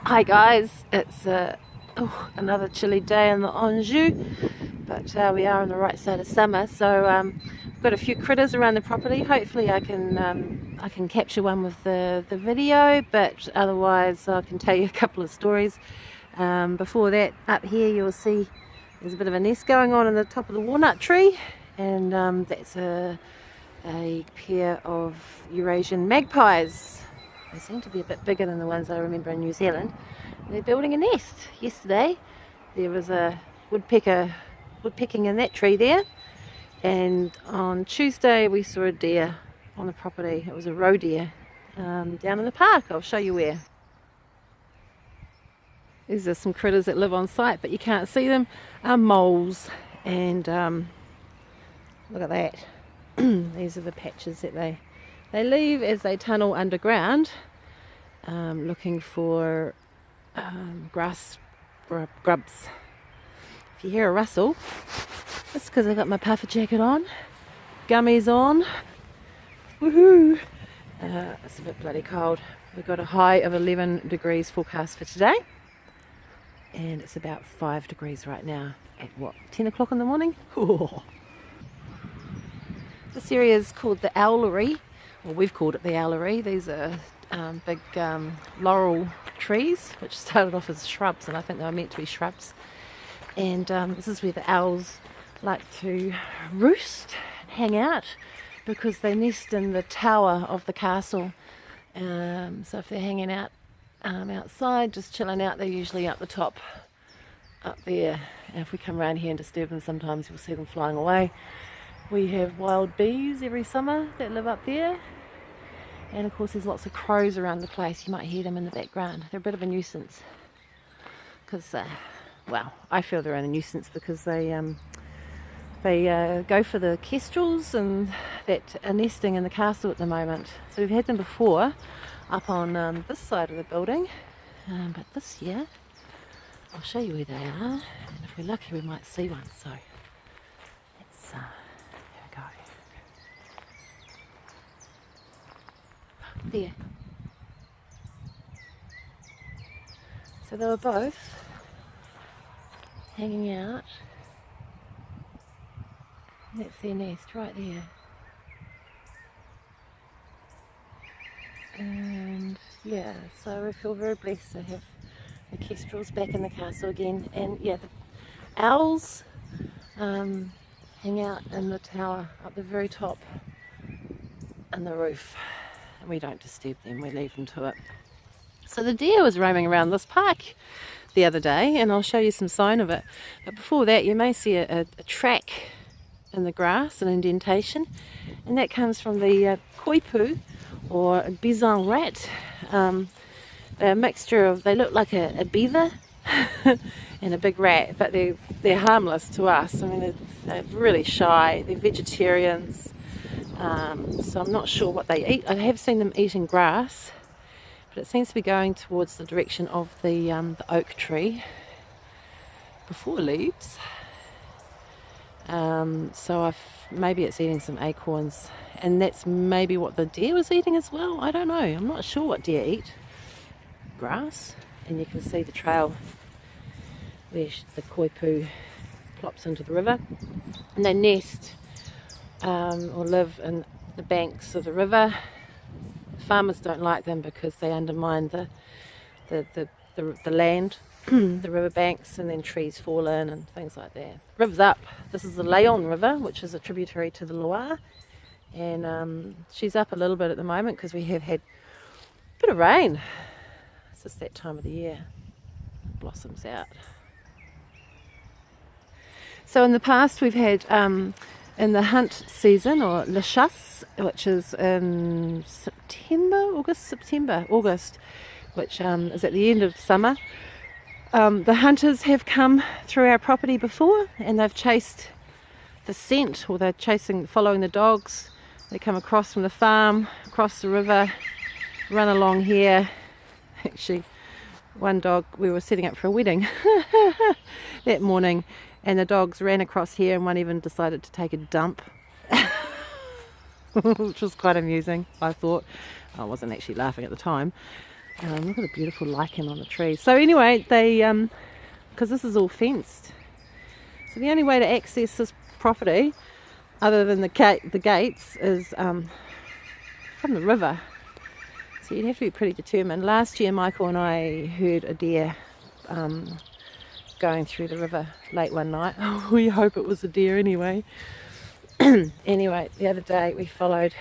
Hi guys, it's another chilly day in the Anjou, but we are on the right side of summer, so I've got a few critters around the property. Hopefully I can capture one with the video, but otherwise I can tell you a couple of stories. Before that, up here you'll see there's a bit of a nest going on in the top of the walnut tree, and that's a pair of Eurasian magpies. They seem to be a bit bigger than the ones I remember in New Zealand. They're building a nest. Yesterday there was a woodpecking in that tree there, and on Tuesday we saw a deer on the property. It was a roe deer down in the park. I'll show you where. These are some critters that live on site but you can't see them. Moles, and look at that. These are the patches that they leave as they tunnel underground, looking for grass grubs. If you hear a rustle, that's because I've got my puffer jacket on, gummies on. Woohoo! It's a bit bloody cold. We've got a high of 11 degrees forecast for today, and it's about 5 degrees right now at 10 o'clock in the morning. This area is called the Owlery. Well, we've called it the Owlery. These are big laurel trees which started off as shrubs, and I think they were meant to be shrubs. And this is where the owls like to roost and hang out, because they nest in the tower of the castle. So if they're hanging out outside, just chilling out, they're usually up the top, up there. And if we come around here and disturb them, sometimes you'll see them flying away. We have wild bees every summer that live up there, and of course there's lots of crows around the place. You might hear them in the background. They're a bit of a nuisance because, well, I feel they're a nuisance because they go for the kestrels and that are nesting in the castle at the moment. So we've had them before up on this side of the building, but this year I'll show you where they are, and if we're lucky we might see one. So let's there. So they were both hanging out. That's their nest right there. And yeah, so we feel very blessed to have the kestrels back in the castle again. And yeah, the owls hang out in the tower up the very top and the roof. We don't disturb them, we leave them to it. So the deer was roaming around this park the other day, and I'll show you some sign of it. But before that, you may see a track in the grass, an indentation, and that comes from the koipu, or a bison rat. They're a mixture of, they look like a beaver and a big rat, but they're harmless to us. I mean, they're really shy, they're vegetarians. So I'm not sure what they eat. I have seen them eating grass, but it seems to be going towards the direction of the oak tree before leaves. So maybe it's eating some acorns, and that's maybe what the deer was eating as well. I don't know. I'm not sure what deer eat. Grass, and you can see the trail where the koipu plops into the river, and they nest or live in the banks of the river. Farmers don't like them because they undermine the land, the river banks, and then trees fall in and things like that. River's up. This is the Leon River, which is a tributary to the Loire, and she's up a little bit at the moment because we have had a bit of rain. It's just that time of the year. It blossoms out. So in the past we've had in the hunt season, or la chasse, which is in August, which is at the end of summer. The hunters have come through our property before, and they've chased the scent, or they're following the dogs. They come across from the farm, across the river, run along here. Actually, one dog, we were setting up for a wedding that morning, and the dogs ran across here, and one even decided to take a dump, which was quite amusing, I thought. I wasn't actually laughing at the time. Look at the beautiful lichen on the trees. So anyway, they, because this is all fenced, so the only way to access this property, other than the gates, is from the river. So you'd have to be pretty determined. Last year, Michael and I heard a deer going through the river late one night. We hope it was a deer anyway. Anyway, the other day we followed,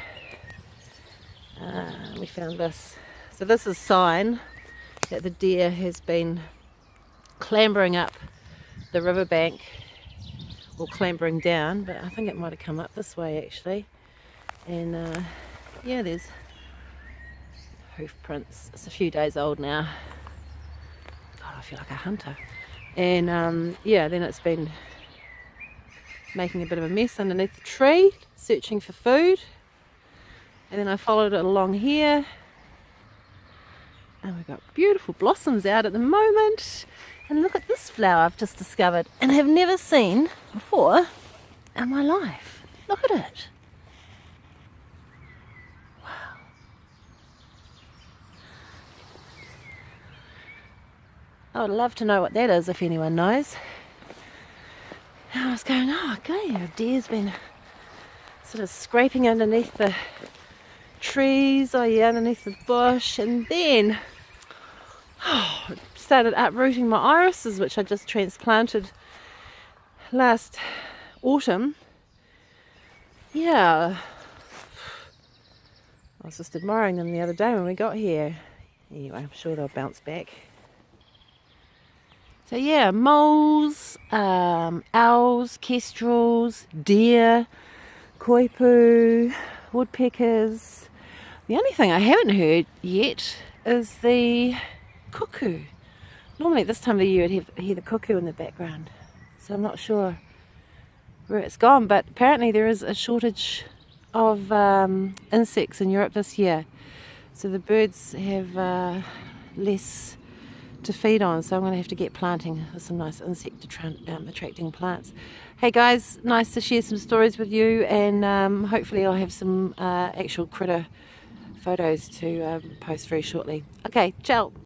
we found this. So this is a sign that the deer has been clambering up the riverbank, or clambering down, but I think it might have come up this way actually. And yeah, there's hoof prints. It's a few days old now. God, I feel like a hunter. And yeah, then it's been making a bit of a mess underneath the tree, searching for food. And then I followed it along here, and we've got beautiful blossoms out at the moment. And look at this flower I've just discovered and have never seen before in my life. Look at it. Wow. I would love to know what that is if anyone knows. And I was going, oh, okay, a deer's been sort of scraping underneath the trees, oh yeah, underneath the bush, and then started uprooting my irises, which I just transplanted last autumn. Yeah, I was just admiring them the other day when we got here. Anyway, I'm sure they'll bounce back. So yeah, moles, owls, kestrels, deer, koipu, woodpeckers. The only thing I haven't heard yet is the cuckoo. Normally at this time of the year you'd hear the cuckoo in the background, so I'm not sure where it's gone, but apparently there is a shortage of insects in Europe this year, so the birds have less to feed on, so I'm going to have to get planting with some nice insect attracting plants. Hey guys, nice to share some stories with you, and hopefully I'll have some actual critter photos to post very shortly. Okay, ciao.